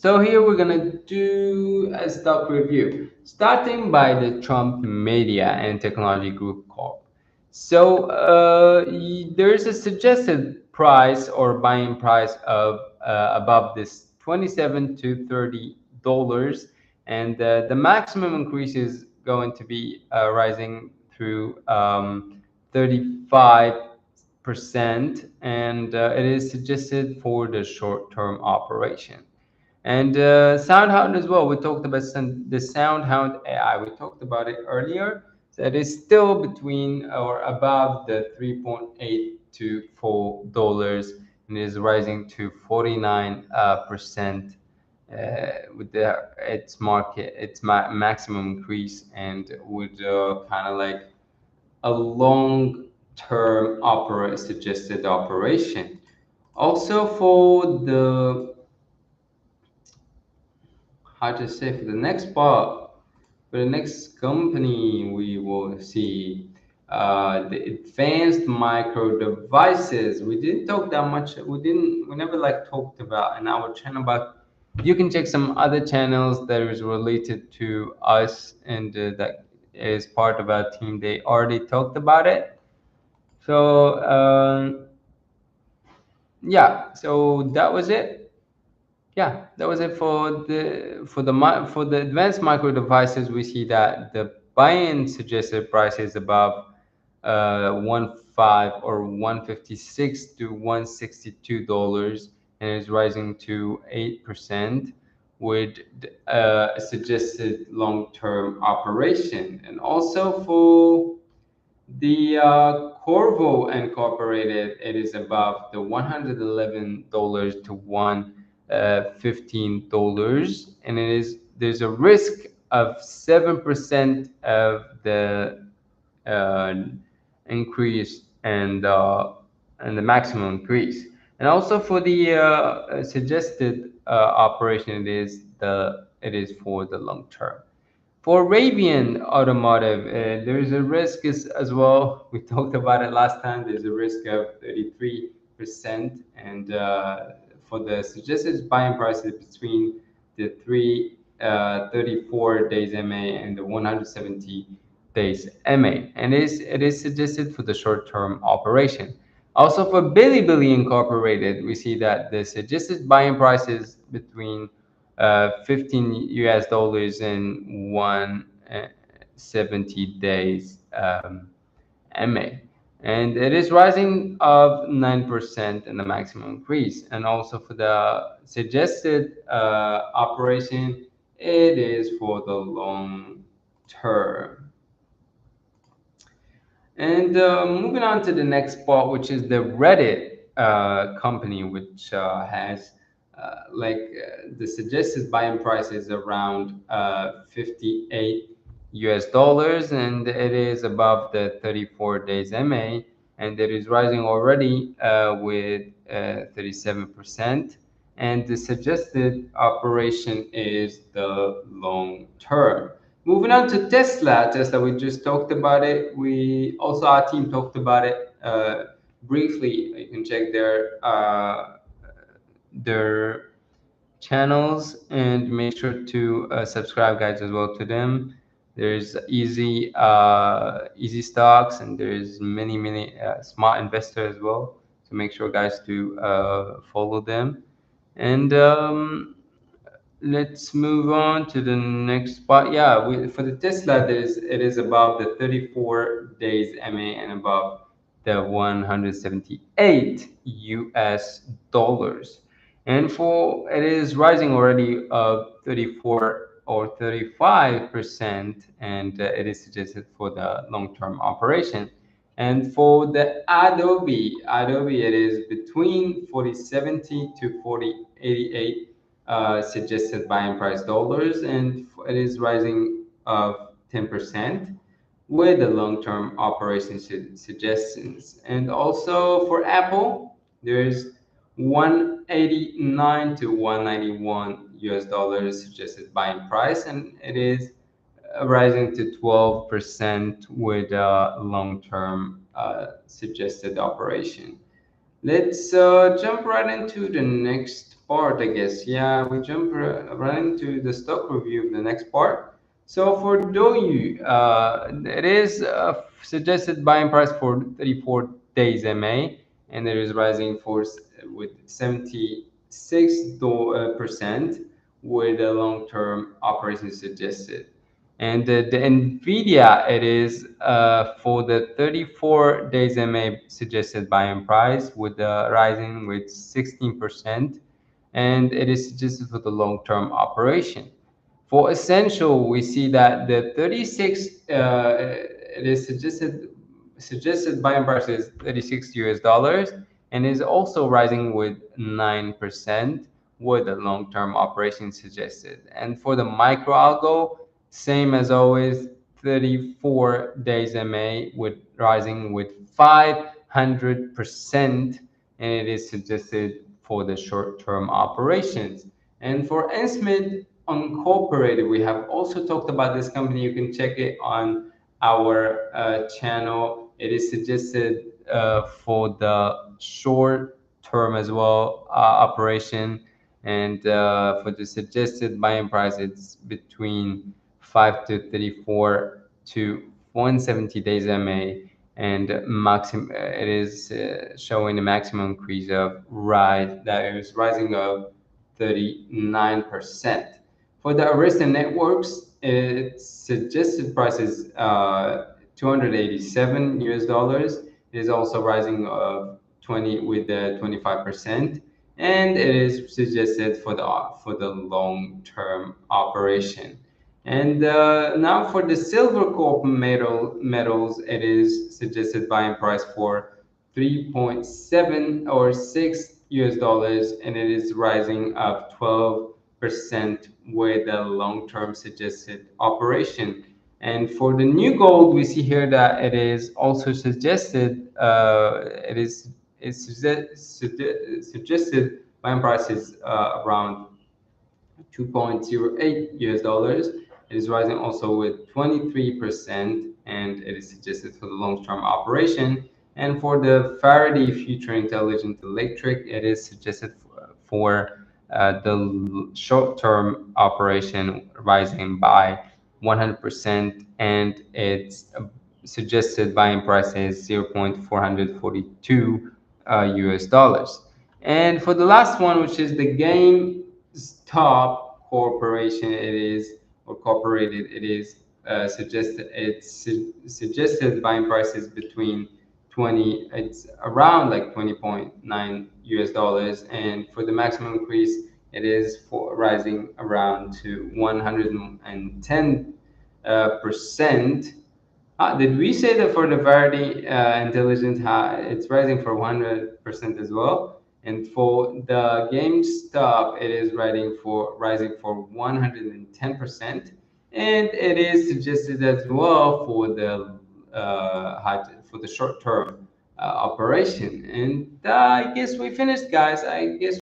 So here we're gonna do a stock review, starting by the Trump Media and Technology Group Corp. So there's a suggested price or buying price of above this 27 to $30, and the maximum increase is going to be rising through 35%, and it is suggested for the short-term operation. And SoundHound as well. We talked about the SoundHound AI. We talked about it earlier. So it is still between or above the 3.8 to $4, and it is rising to 49% with its maximum increase, and with kind of like a long-term suggested operation. Also for the how to say for the next part, for the next company, we will see the advanced micro devices. We didn't talk that much. We never like talked about in our channel, but you can check some other channels that is related to us, and that is part of our team. They already talked about it. So yeah, so that was it. Yeah, that was it for the advanced micro devices. We see that the buy-in suggested price is above 15 or 156 to $162, and is rising to 8% with a suggested long-term operation. And also for the Corvo Incorporated, it is above the $111 to $115, and there's a risk of 7% of the uh, increase, and the maximum increase. And also for the suggested operation, it is for the long term. For Arabian Automotive, there is a risk as well. We talked about it last time. There's a risk of 33%, and for the suggested buying prices between the 34 days MA and the 170 days MA, and it is suggested for the short-term operation. Also for Bilibili Incorporated, we see that the suggested buying price is between 15 US dollars and 170 days MA. And it is rising of 9% in the maximum increase. And also for the suggested operation, it is for the long term. And moving on to the next part, which is the Reddit company, which has the suggested buying price is around 58 US dollars, and it is above the 34 days MA, and it is rising already with 37%. And the suggested operation is the long term. Moving on to Tesla, we just talked about it. We also, our team talked about it briefly. You can check their channels and make sure to subscribe, guys, as well to them. There's easy stocks, and there's many smart investors as well. So make sure, guys, to follow them. And let's move on to the next part. Yeah, for the Tesla, it is above the 34 days MA and above the 178 US dollars. And for it is rising already of 34 or 35%, and it is suggested for the long-term operation. And for the Adobe, it is between 4070 to 4088 suggested buying price dollars, and it is rising of 10% with the long-term operation suggestions. And also for Apple, there's 189 to 191 US dollars suggested buying price, and it is rising to 12% with a long-term suggested operation. Let's jump right into the next part, I guess. Yeah, we jump right into the stock review of the next part. So for Doyu, it is suggested buying price for 34 days MA, and it is rising with 76% with a long-term operation suggested. And the NVIDIA, it is for the 34 days MA suggested buying price with the rising with 16%, and it is suggested for the long-term operation. For essential, we see that the 36 it is suggested buying price is 36 US dollars and is also rising with 9% with the long-term operation suggested. And for the micro algo, same as always, 34 days MA with rising with 500%, and it is suggested for the short-term operations. And for Ensmith Incorporated, we have also talked about this company. You can check it on our channel. It is suggested for the short term as well operation, and for the suggested buying price, it's between 5 to 34 to 170 days MA, and maximum it is showing a maximum increase of rise that is rising of 39%. For the Arista networks, its suggested price is 287 US dollars. It is also rising of 20 with the 25%, and it is suggested for the long-term operation. And now for the silver corp metals, it is suggested buying price for 3.7 or 6 US dollars, and it is rising up 12% with a long-term suggested operation. And for the new gold, we see here that it is also suggested, suggested buying price is around 2.08 US dollars. It is rising also with 23%, and it is suggested for the long-term operation. And for the Faraday Future Intelligent Electric, it is suggested for the short-term operation rising by 100%, and its suggested buying price is 0.442 US dollars. And for the last one, which is the GameStop Corporation, it is or corporated, it is suggested buying prices between 20, it's around like 20.9 US dollars, and for the maximum increase, it is for rising around to 110 percent. Did we say that for the Verdi Intelligent, it's rising for 100% as well? And for the GameStop, it is rising for 110%, and it is suggested as well for the for the short term operation. And I guess we finished, guys. I guess